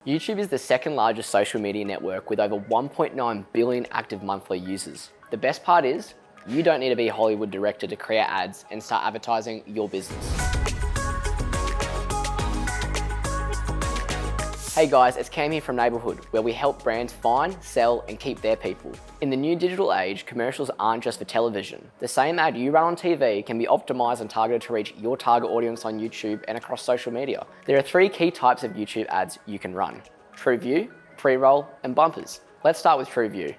YouTube is the second largest social media network with over 1.9 billion active monthly users. The best part is, you don't need to be a Hollywood director to create ads and start advertising your business. Hey guys, it's Cam here from Neighbourhood, where we help brands find, sell, and keep their people. In the new digital age, commercials aren't just for television. The same ad you run on TV can be optimized and targeted to reach your target audience on YouTube and across social media. There are three key types of YouTube ads you can run: TrueView, pre-roll, and bumpers. Let's start with TrueView.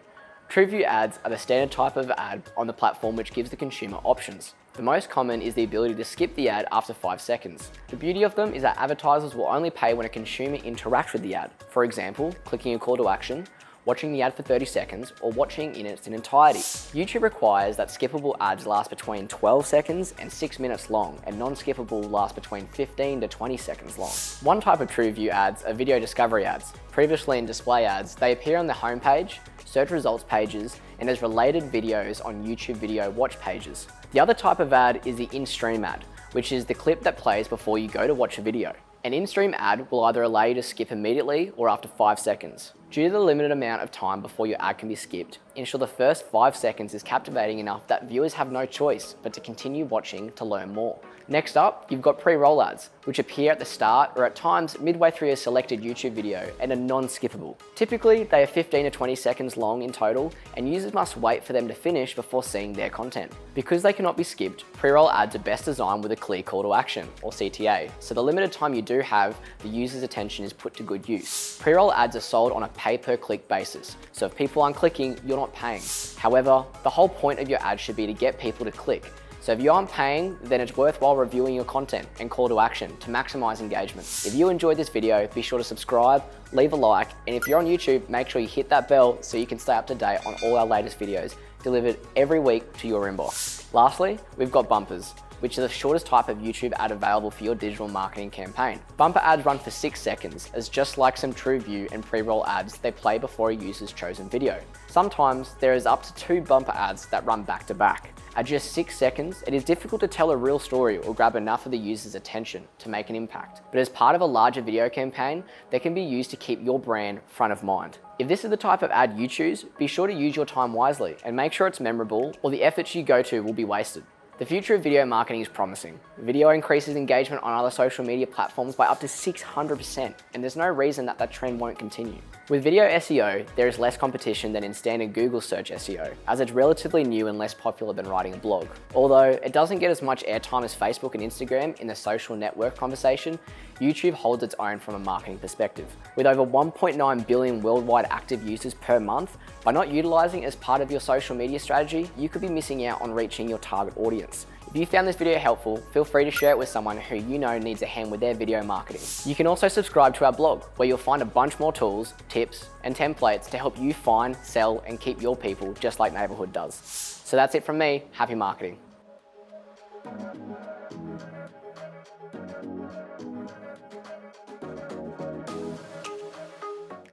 TrueView ads are the standard type of ad on the platform which gives the consumer options. The most common is the ability to skip the ad after 5 seconds. The beauty of them is that advertisers will only pay when a consumer interacts with the ad. For example, clicking a call to action, watching the ad for 30 seconds, or watching in its entirety. YouTube requires that skippable ads last between 12 seconds and 6 minutes long, and non-skippable last between 15 to 20 seconds long. One type of TrueView ads are video discovery ads. Previously in display ads, they appear on the homepage, search results pages, and as related videos on YouTube video watch pages. The other type of ad is the in-stream ad, which is the clip that plays before you go to watch a video. An in-stream ad will either allow you to skip immediately or after 5 seconds. Due to the limited amount of time before your ad can be skipped, ensure the first 5 seconds is captivating enough that viewers have no choice but to continue watching to learn more. Next up, you've got pre-roll ads, which appear at the start or at times midway through a selected YouTube video and are non-skippable. Typically, they are 15 to 20 seconds long in total, and users must wait for them to finish before seeing their content. Because they cannot be skipped, pre-roll ads are best designed with a clear call to action, or CTA, so the limited time you do have, the user's attention is put to good use. Pre-roll ads are sold on a pay-per-click basis, so if people aren't clicking, you're not paying. However, the whole point of your ad should be to get people to click. So if you aren't paying, then it's worthwhile reviewing your content and call to action to maximize engagement. If you enjoyed this video, be sure to subscribe, leave a like, and if you're on YouTube, make sure you hit that bell so you can stay up to date on all our latest videos delivered every week to your inbox. Lastly, we've got bumpers, which are the shortest type of YouTube ad available for your digital marketing campaign. Bumper ads run for 6 seconds, as just like some TrueView and pre-roll ads, they play before a user's chosen video. Sometimes there is up to 2 bumper ads that run back to back. At just 6 seconds, it is difficult to tell a real story or grab enough of the user's attention to make an impact. But as part of a larger video campaign, they can be used to keep your brand front of mind. If this is the type of ad you choose, be sure to use your time wisely and make sure it's memorable, or the efforts you go to will be wasted. The future of video marketing is promising. Video increases engagement on other social media platforms by up to 600%, and there's no reason that trend won't continue. With video SEO, there is less competition than in standard Google search SEO, as it's relatively new and less popular than writing a blog. Although it doesn't get as much airtime as Facebook and Instagram in the social network conversation, YouTube holds its own from a marketing perspective. With over 1.9 billion worldwide active users per month, by not utilizing it as part of your social media strategy, you could be missing out on reaching your target audience. If you found this video helpful, feel free to share it with someone who you know needs a hand with their video marketing. You can also subscribe to our blog, where you'll find a bunch more tools, tips, and templates to help you find, sell, and keep your people just like Neighbourhood does. So that's it from me. Happy marketing.